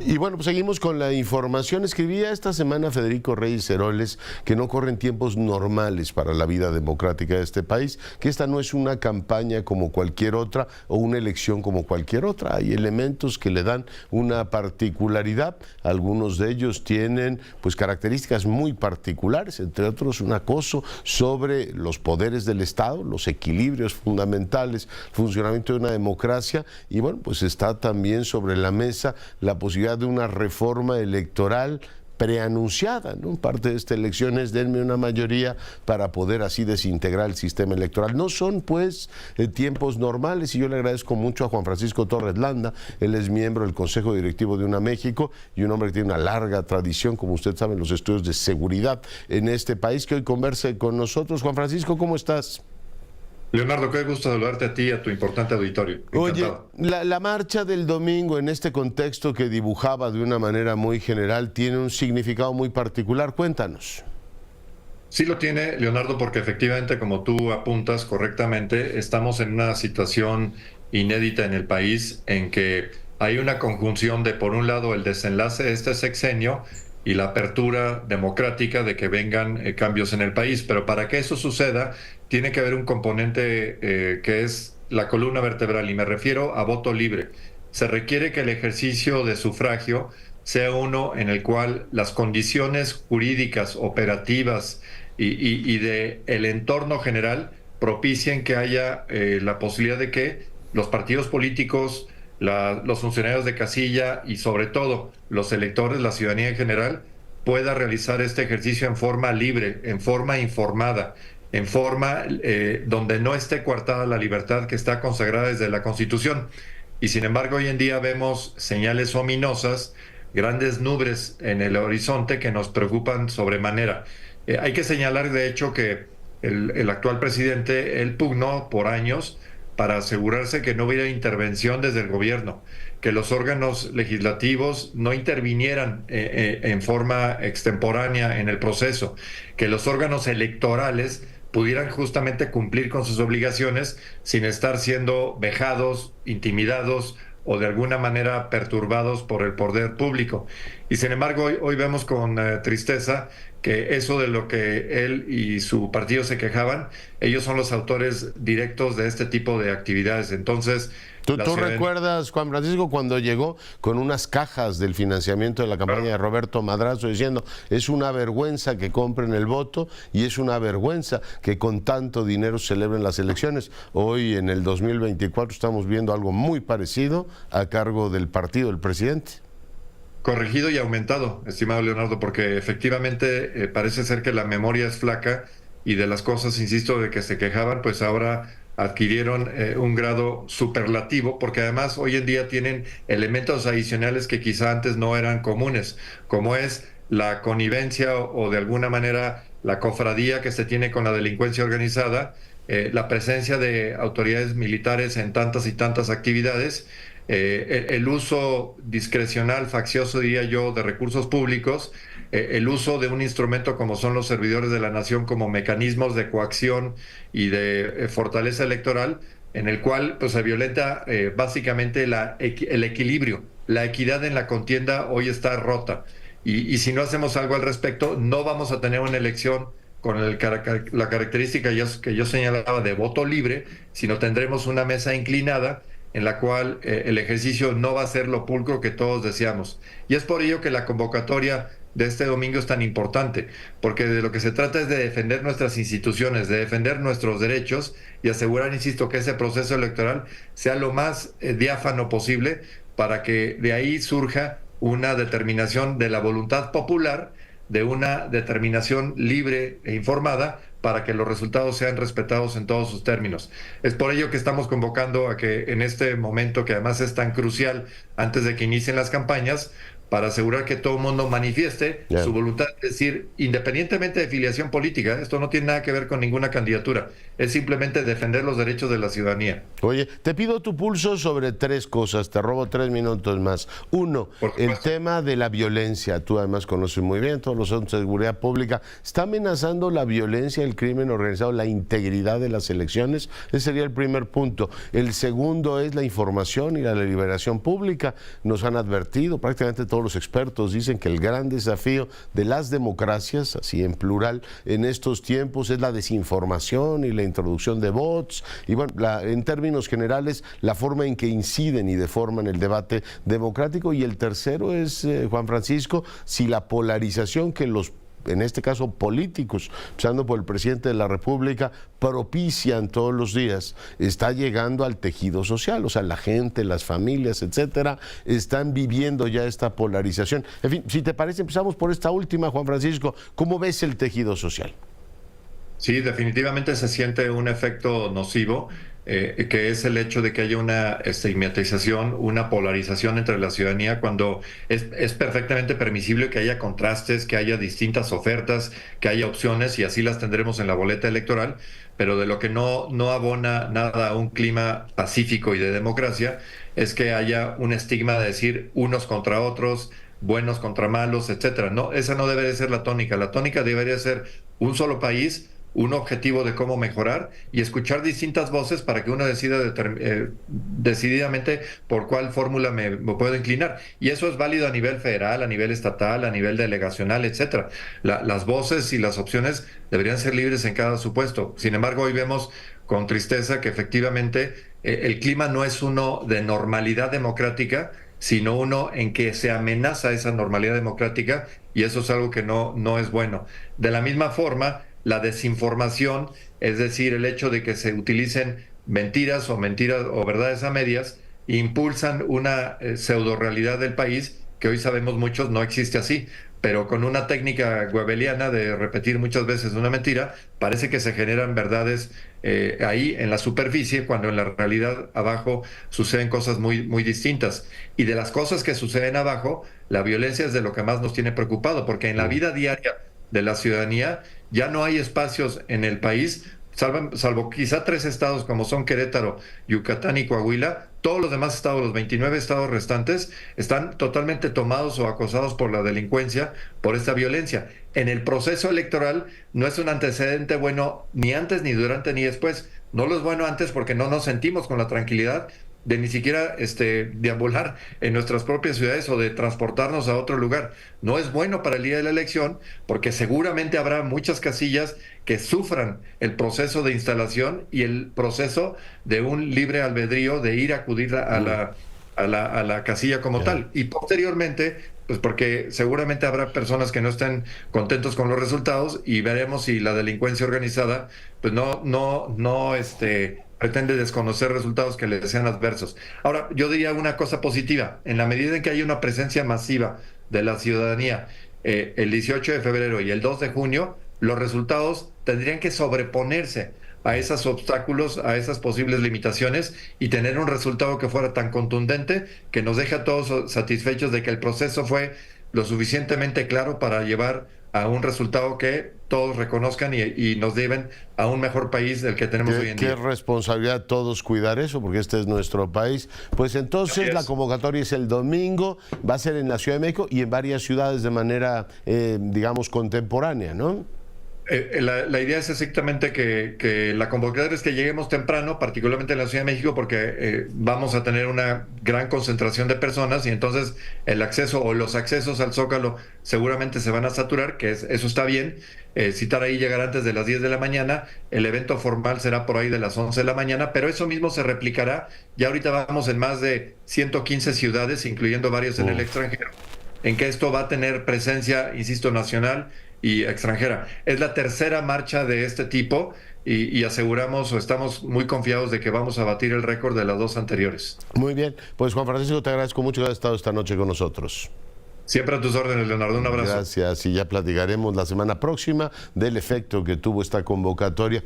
Y bueno, pues seguimos con la información. Escribía esta semana Federico Reyes Heroles que no corren tiempos normales para la vida democrática de este país, que esta no es una campaña como cualquier otra o una elección como cualquier otra. Hay elementos que le dan una particularidad. Algunos de ellos tienen pues características muy particulares, entre otros un acoso sobre los poderes del Estado, los equilibrios fundamentales, el funcionamiento de una democracia, y bueno, pues está también sobre la mesa la posibilidad de una reforma electoral preanunciada, ¿no? Parte de esta elección es denme una mayoría para poder así desintegrar el sistema electoral. No son pues tiempos normales, y yo le agradezco mucho a Juan Francisco Torres Landa. Él es miembro del Consejo Directivo de UNAMéxico y un hombre que tiene una larga tradición, como usted sabe, en los estudios de seguridad en este país, que hoy converse con nosotros. Juan Francisco, ¿cómo estás? Leonardo, qué gusto saludarte a ti y a tu importante auditorio. Encantado. Oye, la marcha del domingo en este contexto que dibujaba de una manera muy general tiene un significado muy particular. Cuéntanos. Sí lo tiene, Leonardo, porque efectivamente, como tú apuntas correctamente, estamos en una situación inédita en el país en que hay una conjunción de, por un lado, el desenlace de este sexenio y la apertura democrática de que vengan cambios en el país. Pero para que eso suceda, tiene que haber un componente que es la columna vertebral, y me refiero a voto libre. Se requiere que el ejercicio de sufragio sea uno en el cual las condiciones jurídicas, operativas y de el entorno general propicien que haya la posibilidad de que los partidos políticos, los funcionarios de casilla y sobre todo los electores, la ciudadanía en general, pueda realizar este ejercicio en forma libre, en forma informada, en forma donde no esté coartada la libertad que está consagrada desde la Constitución. Y sin embargo, hoy en día vemos señales ominosas, grandes nubes en el horizonte que nos preocupan sobremanera. Hay que señalar, de hecho, que el actual presidente, él pugnó por años para asegurarse que no hubiera intervención desde el gobierno, que los órganos legislativos no intervinieran en forma extemporánea en el proceso, que los órganos electorales pudieran justamente cumplir con sus obligaciones sin estar siendo vejados, intimidados o de alguna manera perturbados por el poder público. Y sin embargo, hoy vemos con tristeza que eso de lo que él y su partido se quejaban, ellos son los autores directos de este tipo de actividades. Entonces, ¿Tú recuerdas, Juan Francisco, cuando llegó con unas cajas del financiamiento de la campaña de Roberto Madrazo diciendo es una vergüenza que compren el voto y es una vergüenza que con tanto dinero celebren las elecciones? Hoy, en el 2024, estamos viendo algo muy parecido a cargo del partido del presidente. Corregido y aumentado, estimado Leonardo, porque efectivamente parece ser que la memoria es flaca y de las cosas, insisto, de que se quejaban, pues ahora adquirieron un grado superlativo, porque además hoy en día tienen elementos adicionales que quizá antes no eran comunes, como es la connivencia o de alguna manera la cofradía que se tiene con la delincuencia organizada, la presencia de autoridades militares en tantas y tantas actividades, el uso discrecional, faccioso diría yo, de recursos públicos, el uso de un instrumento como son los servidores de la nación como mecanismos de coacción y de fortaleza electoral, en el cual pues, se violenta básicamente el equilibrio, la equidad en la contienda hoy está rota. Y si no hacemos algo al respecto, no vamos a tener una elección con la característica que yo señalaba de voto libre, sino tendremos una mesa inclinada en la cual el ejercicio no va a ser lo pulcro que todos deseamos. Y es por ello que la convocatoria de este domingo es tan importante, porque de lo que se trata es de defender nuestras instituciones, de defender nuestros derechos y asegurar, insisto, que ese proceso electoral sea lo más diáfano posible para que de ahí surja una determinación de la voluntad popular, de una determinación libre e informada para que los resultados sean respetados en todos sus términos. Es por ello que estamos convocando a que en este momento, que además es tan crucial antes de que inicien las campañas, para asegurar que todo el mundo manifieste su voluntad, es decir, independientemente de filiación política, esto no tiene nada que ver con ninguna candidatura, es simplemente defender los derechos de la ciudadanía. Oye, te pido tu pulso sobre tres cosas, te robo 3 minutos más. Uno, el tema de la violencia, tú además conoces muy bien todos los asuntos de seguridad pública, ¿está amenazando la violencia, el crimen organizado, la integridad de las elecciones? Ese sería el primer punto. El segundo es la información y la liberación pública. Nos han advertido prácticamente todo todos los expertos dicen que el gran desafío de las democracias, así en plural, en estos tiempos es la desinformación y la introducción de bots y bueno, en términos generales, la forma en que inciden y deforman el debate democrático. Y el tercero es, Juan Francisco, si la polarización que los, en este caso políticos, empezando por el presidente de la República, propician todos los días, está llegando al tejido social, o sea, la gente, las familias, etcétera, están viviendo ya esta polarización. En fin, si te parece, empezamos por esta última, Juan Francisco, ¿cómo ves el tejido social? Sí, definitivamente se siente un efecto nocivo, que es el hecho de que haya una estigmatización, una polarización entre la ciudadanía, cuando es perfectamente permisible que haya contrastes, que haya distintas ofertas, que haya opciones, y así las tendremos en la boleta electoral, pero de lo que no abona nada a un clima pacífico y de democracia es que haya un estigma de decir unos contra otros, buenos contra malos, etcétera. No, esa no debe de ser la tónica. La tónica debería ser un solo país, un objetivo de cómo mejorar y escuchar distintas voces para que uno decida decididamente por cuál fórmula me puedo inclinar. Y eso es válido a nivel federal, a nivel estatal, a nivel delegacional, etcétera. Las voces y las opciones deberían ser libres en cada supuesto. Sin embargo, hoy vemos con tristeza que efectivamente el clima no es uno de normalidad democrática, sino uno en que se amenaza esa normalidad democrática, y eso es algo que no es bueno. De la misma forma, la desinformación, es decir, el hecho de que se utilicen mentiras o verdades a medias, impulsan una pseudo realidad del país que hoy sabemos muchos no existe así, pero con una técnica goebbeliana de repetir muchas veces una mentira, parece que se generan verdades ahí en la superficie, cuando en la realidad abajo suceden cosas muy distintas. Y de las cosas que suceden abajo, la violencia es de lo que más nos tiene preocupado, porque en la vida diaria de la ciudadanía ya no hay espacios en el país, salvo quizá 3 estados como son Querétaro, Yucatán y Coahuila. Todos los demás estados, los 29 estados restantes, están totalmente tomados o acosados por la delincuencia, por esta violencia. En el proceso electoral no es un antecedente bueno ni antes, ni durante, ni después. No lo es bueno antes porque no nos sentimos con la tranquilidad de ni siquiera deambular en nuestras propias ciudades o de transportarnos a otro lugar. No es bueno para el día de la elección, porque seguramente habrá muchas casillas que sufran el proceso de instalación y el proceso de un libre albedrío de ir a acudir a la casilla como tal. Y posteriormente, pues porque seguramente habrá personas que no estén contentos con los resultados, y veremos si la delincuencia organizada pues no pretende desconocer resultados que le sean adversos. Ahora, yo diría una cosa positiva: en la medida en que hay una presencia masiva de la ciudadanía el 18 de febrero y el 2 de junio, los resultados tendrían que sobreponerse a esos obstáculos, a esas posibles limitaciones, y tener un resultado que fuera tan contundente que nos deje a todos satisfechos de que el proceso fue lo suficientemente claro para llevar a un resultado que todos reconozcan y nos lleven a un mejor país del que tenemos hoy en día. Qué responsabilidad todos cuidar eso, porque este es nuestro país. Pues entonces la convocatoria es el domingo, va a ser en la Ciudad de México y en varias ciudades de manera, digamos, contemporánea, ¿no? La idea es exactamente que la convocatoria es que lleguemos temprano, particularmente en la Ciudad de México, porque vamos a tener una gran concentración de personas, y entonces el acceso o los accesos al Zócalo seguramente se van a saturar, eso está bien. Citar ahí llegar antes de las 10 de la mañana, el evento formal será por ahí de las 11 de la mañana, pero eso mismo se replicará. Ya ahorita vamos en más de 115 ciudades, incluyendo varios en el extranjero, en que esto va a tener presencia, insisto, nacional y extranjera. Es la tercera marcha de este tipo, y aseguramos o estamos muy confiados de que vamos a batir el récord de las 2 anteriores. Muy bien, pues Juan Francisco, te agradezco mucho que hayas estado esta noche con nosotros. Siempre a tus órdenes, Leonardo. Un abrazo. Gracias, y ya platicaremos la semana próxima del efecto que tuvo esta convocatoria.